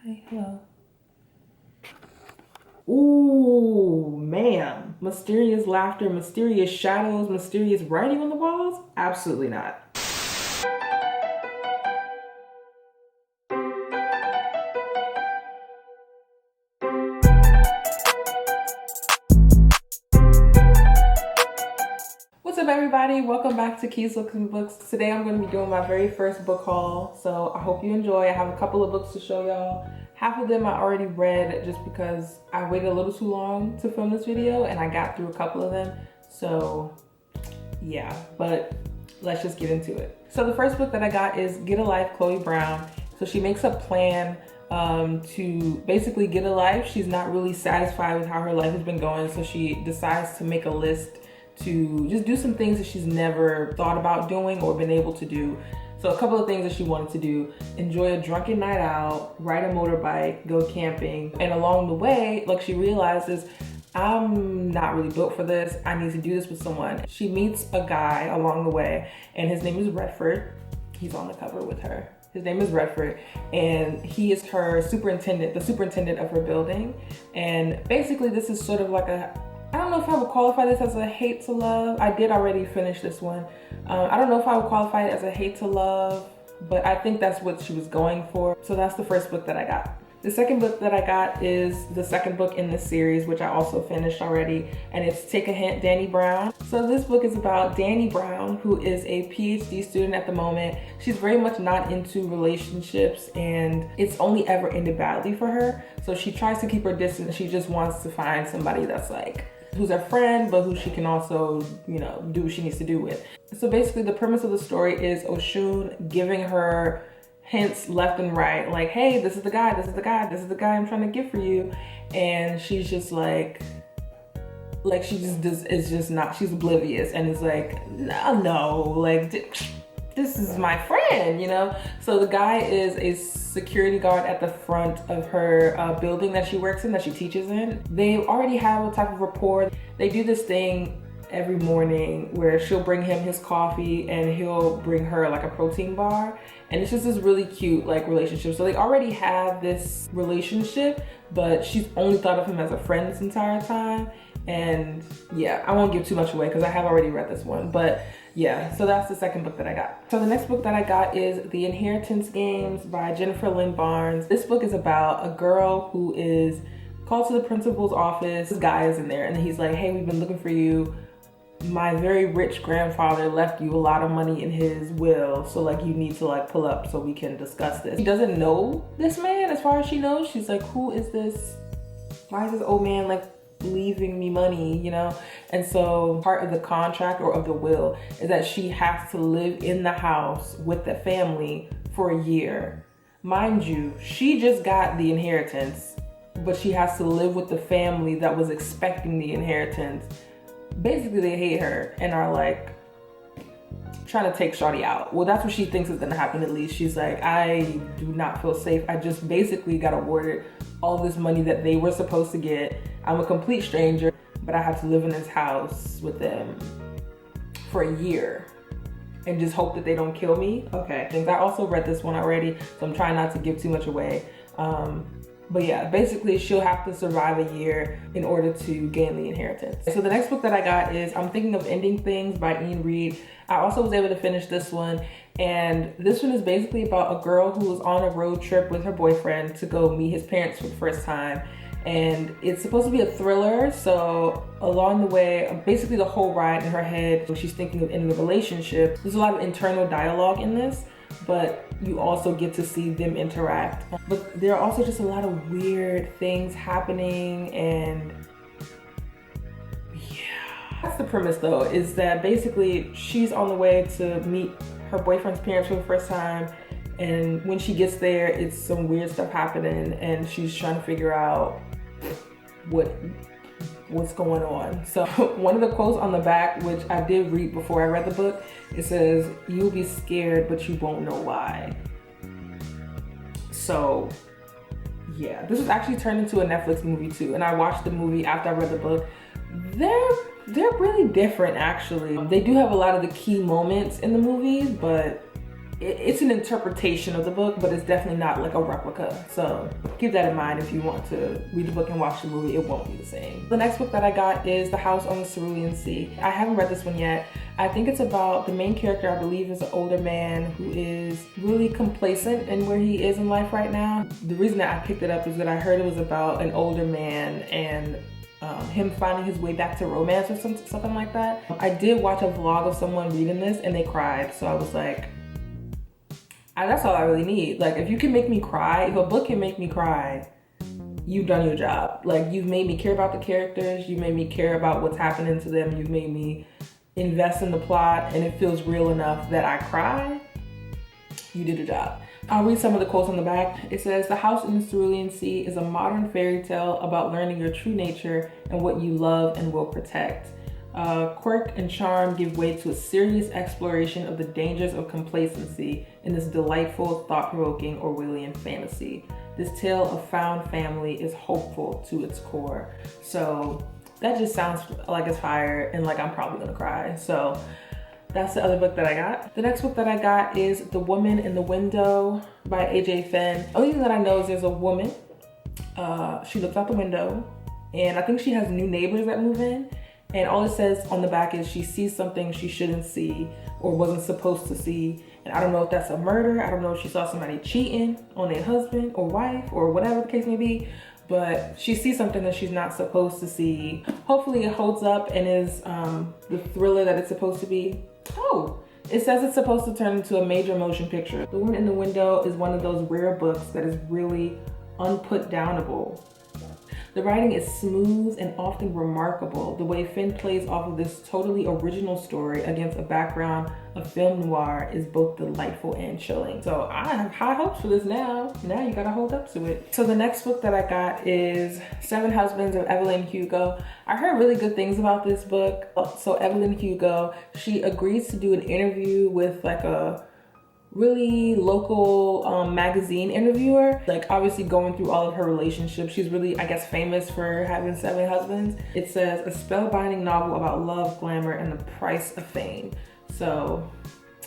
Hi, hello. Ooh, ma'am. Mysterious laughter, mysterious shadows, mysterious writing on the walls? Absolutely not. What's up, everybody? Welcome back to Keeslooksandbooks. Today I'm going to be doing my very first book haul, so I hope you enjoy. I have a couple of books to show y'all. Half of them I already read just because I waited a little too long to film this video and I got through a couple of them. So yeah, but let's just get into it. So the first book that I got is Get a Life, Chloe Brown. So she makes a plan to basically get a life. She's not really satisfied with how her life has been going, so she decides to make a list to just do some things that she's never thought about doing or been able to do. So a couple of things that she wanted to do: enjoy a drunken night out, ride a motorbike, go camping. And along the way, like, she realizes, I'm not really built for this. I need to do this with someone. She meets a guy along the way and his name is Redford. He's on the cover with her. His name is Redford, and he is her superintendent, the superintendent of her building. And basically this is sort of like a, I don't know if I would qualify this as a hate to love. I did already finish this one. I don't know if I would qualify it as a hate to love, but I think that's what she was going for. So that's the first book that I got. The second book that I got is the second book in this series, which I also finished already, and it's Take a Hint, Dani Brown. So this book is about Dani Brown, who is a PhD student at the moment. She's very much not into relationships, and it's only ever ended badly for her. So she tries to keep her distance. She just wants to find somebody that's like, who's her friend, but who she can also, you know, do what she needs to do with. So basically the premise of the story is Oshun giving her hints left and right, like, hey, this is the guy, this is the guy, this is the guy I'm trying to get for you. And she's just like she just does, is just not, she's oblivious and is like, no, like, this is my friend, you know? So the guy is a security guard at the front of her building that she works in, that she teaches in. They already have a type of rapport. They do this thing every morning where she'll bring him his coffee and he'll bring her like a protein bar. And it's just this really cute like relationship. So they already have this relationship, but she's only thought of him as a friend this entire time. And yeah, I won't give too much away because I have already read this one, but yeah, so that's the second book that I got. So the next book that I got is The Inheritance Games by Jennifer Lynn Barnes. This book is about a girl who is called to the principal's office. This guy is in there and he's like, hey, we've been looking for you. My very rich grandfather left you a lot of money in his will, so like you need to like pull up so we can discuss this. She doesn't know this man as far as she knows. She's like, who is this? Why is this old man like leaving me money, you know? And so part of the contract or of the will is that she has to live in the house with the family for a year. Mind you, she just got the inheritance, but she has to live with the family that was expecting the inheritance. Basically they hate her and are like trying to take shawty out. Well, that's what she thinks is gonna happen. At least she's like, I do not feel safe. I just basically got awarded all this money that they were supposed to get. I'm a complete stranger, but I have to live in this house with them for a year and just hope that they don't kill me. Okay, I also read this one already, so I'm trying not to give too much away. But yeah, basically she'll have to survive a year in order to gain the inheritance. So the next book that I got is I'm Thinking of Ending Things by Ian Reid. I also was able to finish this one. And this one is basically about a girl who was on a road trip with her boyfriend to go meet his parents for the first time. And it's supposed to be a thriller. So along the way, basically the whole ride in her head, when she's thinking of ending the relationship, there's a lot of internal dialogue in this, but you also get to see them interact. But there are also just a lot of weird things happening, and yeah. That's the premise though, is that basically she's on the way to meet her boyfriend's parents for the first time, and when she gets there, it's some weird stuff happening and she's trying to figure out what's going on. So one of the quotes on the back, which I did read before I read the book, it says, you'll be scared, but you won't know why. So yeah, this was actually turned into a Netflix movie too. And I watched the movie after I read the book. They're really different actually. They do have a lot of the key moments in the movies, but it's an interpretation of the book, but it's definitely not like a replica. So keep that in mind if you want to read the book and watch the movie. It won't be the same. The next book that I got is The House on the Cerulean Sea. I haven't read this one yet. I think it's about the main character, I believe, is an older man who is really complacent in where he is in life right now. The reason that I picked it up is that I heard it was about an older man and him finding his way back to romance or something like that. I did watch a vlog of someone reading this and they cried, so I was like, that's all I really need. Like, if you can make me cry, if a book can make me cry, you've done your job. Like, you've made me care about the characters, you made me care about what's happening to them, you've made me invest in the plot, and it feels real enough that I cry. You did a job. I'll read some of the quotes on the back. It says, "The House in the Cerulean Sea is a modern fairy tale about learning your true nature and what you love and will protect. Quirk and charm give way to a serious exploration of the dangers of complacency in this delightful, thought-provoking Orwellian fantasy. This tale of found family is hopeful to its core." So that just sounds like it's fire and like I'm probably gonna cry. So that's the other book that I got. The next book that I got is The Woman in the Window by AJ Fenn. The only thing that I know is there's a woman. She looks out the window and I think she has new neighbors that move in. And all it says on the back is she sees something she shouldn't see or wasn't supposed to see. And I don't know if that's a murder. I don't know if she saw somebody cheating on their husband or wife or whatever the case may be. But she sees something that she's not supposed to see. Hopefully it holds up and is the thriller that it's supposed to be. Oh, it says it's supposed to turn into a major motion picture. The Woman in the Window is one of those rare books that is really unputdownable. The writing is smooth and often remarkable. The way Finn plays off of this totally original story against a background of film noir is both delightful and chilling. So I have high hopes for this now. Now you gotta hold up to it. So the next book that I got is Seven Husbands of Evelyn Hugo. I heard really good things about this book. So Evelyn Hugo, she agrees to do an interview with like a really local magazine interviewer, like obviously going through all of her relationships. She's really, I guess, famous for having 7 husbands. It says a spellbinding novel about love, glamour, and the price of fame. So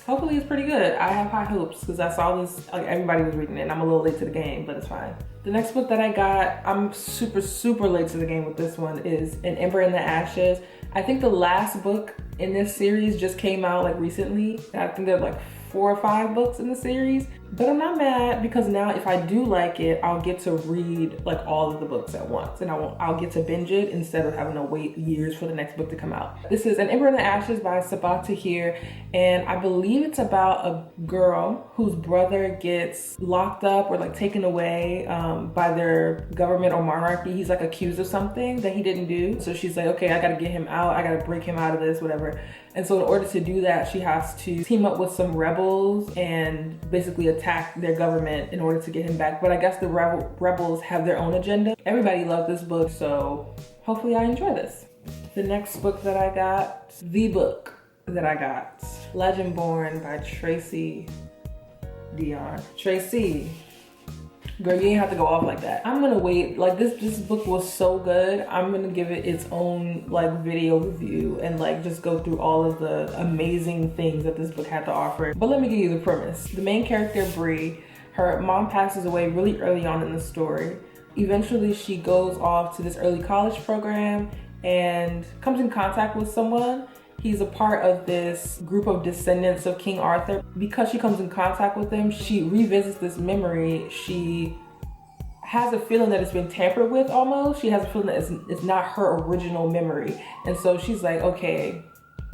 hopefully it's pretty good. I have high hopes because I saw this, like everybody was reading it and I'm a little late to the game, but it's fine. The next book that I got, I'm super late to the game with this one, is An Ember in the Ashes. I think the last book in this series just came out like recently. I think there's like 4 or 5 books in the series, but I'm not mad because now if I do like it, I'll get to read like all of the books at once and I'll get to binge it instead of having to wait years for the next book to come out. This is An Ember in the Ashes by Sabaa Tahir, and I believe it's about a girl whose brother gets locked up or like taken away by their government or monarchy. He's like accused of something that he didn't do. So she's like, okay, I gotta get him out. I gotta break him out of this, whatever. And so in order to do that, she has to team up with some rebels and basically attack their government in order to get him back. But I guess the rebels have their own agenda. Everybody loves this book, so hopefully I enjoy this. The next book that I got, Legendborn by Tracy Dion. Tracy, girl, you ain't have to go off like that. I'm gonna wait. Like this book was so good. I'm gonna give it its own like video review and like just go through all of the amazing things that this book had to offer. But let me give you the premise. The main character, Bree, her mom passes away really early on in the story. Eventually she goes off to this early college program and comes in contact with someone. He's a part of this group of descendants of King Arthur. Because she comes in contact with him, she revisits this memory. She has a feeling that it's been tampered with almost. She has a feeling that it's not her original memory. And so she's like, okay,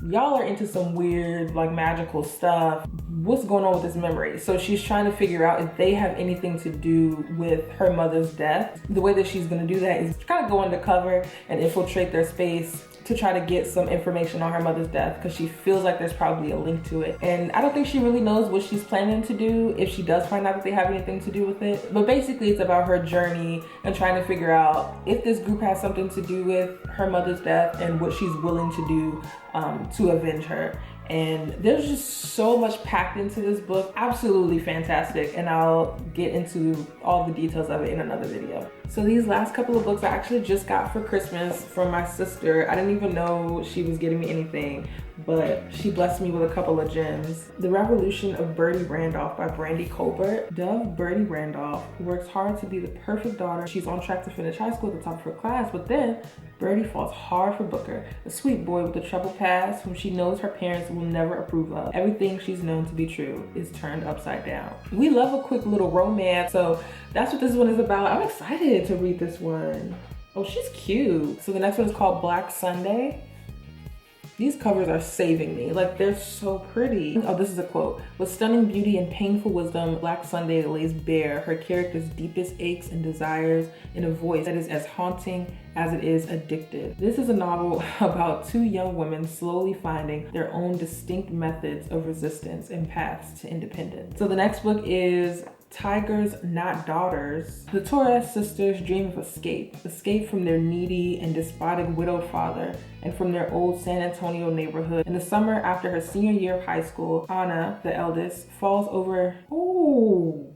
y'all are into some weird like magical stuff. What's going on with this memory? So she's trying to figure out if they have anything to do with her mother's death. The way that she's gonna do that is kind of go undercover and infiltrate their space to try to get some information on her mother's death because she feels like there's probably a link to it. And I don't think she really knows what she's planning to do if she does find out that they have anything to do with it. But basically it's about her journey and trying to figure out if this group has something to do with her mother's death and what she's willing to do to avenge her. And there's just so much packed into this book. Absolutely fantastic. And I'll get into all the details of it in another video. So these last couple of books I actually just got for Christmas from my sister. I didn't even know she was getting me anything, but she blessed me with a couple of gems. The Revolution of Birdie Randolph by Brandy Colbert. Dove Birdie Randolph works hard to be the perfect daughter. She's on track to finish high school at the top of her class, but then Birdie falls hard for Booker, a sweet boy with a troubled past whom she knows her parents will never approve of. Everything she's known to be true is turned upside down. We love a quick little romance, so that's what this one is about. I'm excited to read this one. Oh, she's cute. So the next one is called Black Sunday. These covers are saving me. Like, they're so pretty. Oh, this is a quote. With stunning beauty and painful wisdom, Black Sunday lays bare her character's deepest aches and desires in a voice that is as haunting as it is addictive. This is a novel about two young women slowly finding their own distinct methods of resistance and paths to independence. So the next book is Tigers Not Daughters. The Torres sisters dream of escape from their needy and despotic widowed father and from their old San Antonio neighborhood. In the summer after her senior year of high school, Anna, the eldest, falls over. Oh,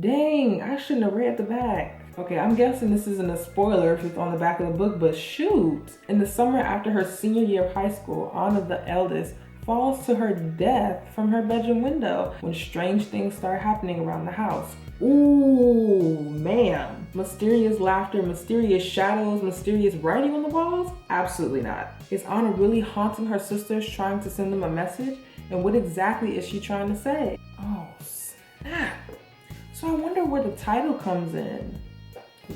dang, I shouldn't have read the back. Okay, I'm guessing this isn't a spoiler if it's on the back of the book, but shoot. In the summer after her senior year of high school, Anna, the eldest, falls to her death from her bedroom window when strange things start happening around the house. Ooh, ma'am. Mysterious laughter, mysterious shadows, mysterious writing on the walls? Absolutely not. Is Anna really haunting her sisters, trying to send them a message? And what exactly is she trying to say? Oh, snap. So I wonder where the title comes in.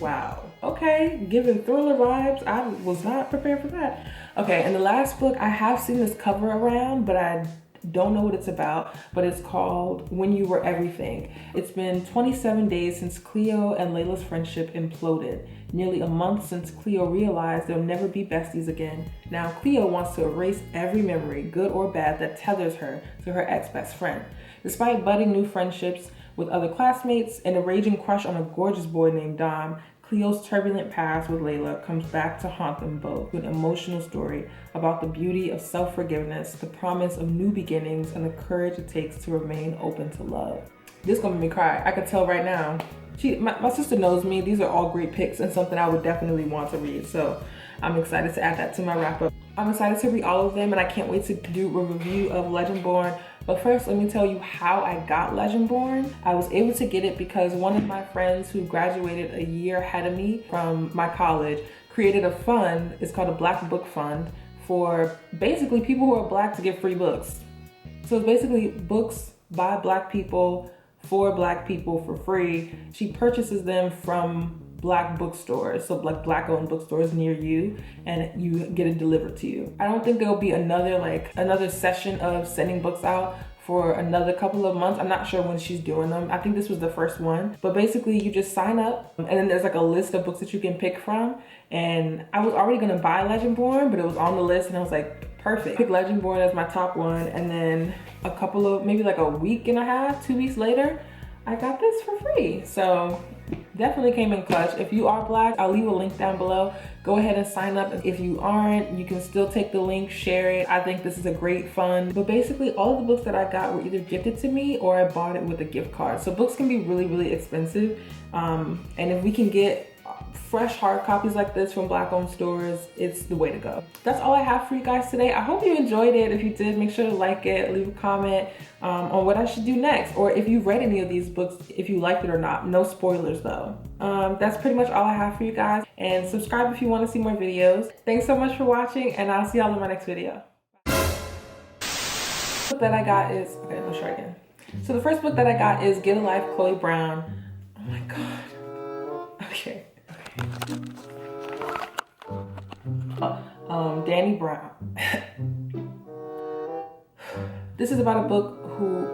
Wow. Okay, giving thriller vibes. I was not prepared for that. Okay, and the last book, I have seen this cover around, but I don't know what it's about, but it's called When You Were Everything. It's been 27 days since Cleo and Layla's friendship imploded. Nearly a month since Cleo realized they'll never be besties again. Now Cleo wants to erase every memory, good or bad, that tethers her to her ex-best friend. Despite budding new friendships with other classmates and a raging crush on a gorgeous boy named Dom, Cleo's turbulent past with Layla comes back to haunt them both. An emotional story about the beauty of self-forgiveness, the promise of new beginnings, and the courage it takes to remain open to love. This is gonna make me cry. I can tell right now. My sister knows me. These are all great picks and something I would definitely want to read. So I'm excited to add that to my wrap up. I'm excited to read all of them, and I can't wait to do a review of Legendborn. But first, let me tell you how I got Legendborn. I was able to get it because one of my friends who graduated a year ahead of me from my college created a fund. It's called a Black Book Fund for basically people who are Black to get free books. So it's basically books by Black people for Black people for free. She purchases them from Black bookstores, so like Black owned bookstores near you, and you get it delivered to you. I don't think there'll be another session of sending books out for another couple of months. I'm not sure when she's doing them. I think this was the first one, but basically you just sign up and then there's like a list of books that you can pick from. And I was already gonna buy Legendborn, but it was on the list and I was like, perfect. Pick Legendborn as my top one, and then a couple of, maybe like a week and a half, 2 weeks later, I got this for free. So definitely came in clutch. If you are Black, I'll leave a link down below. Go ahead and sign up. If you aren't, you can still take the link, share it. I think this is a great fund. But basically all of the books that I got were either gifted to me or I bought it with a gift card. So books can be really, really expensive. And if we can get fresh hard copies like this from Black owned stores, it's the way to go. That's all I have for you guys today. I hope you enjoyed it. If you did, make sure to like it, leave a comment on what I should do next, or if you've read any of these books, if you liked it or not. No spoilers though. That's pretty much all I have for you guys, and subscribe if you want to see more videos. Thanks so much for watching, and I'll see y'all in my next video. The book that I got is, okay, let's try again. So the first book that I got is Get a Life, Chloe Brown. Oh my God. Okay. Dani Brown. This is about a book who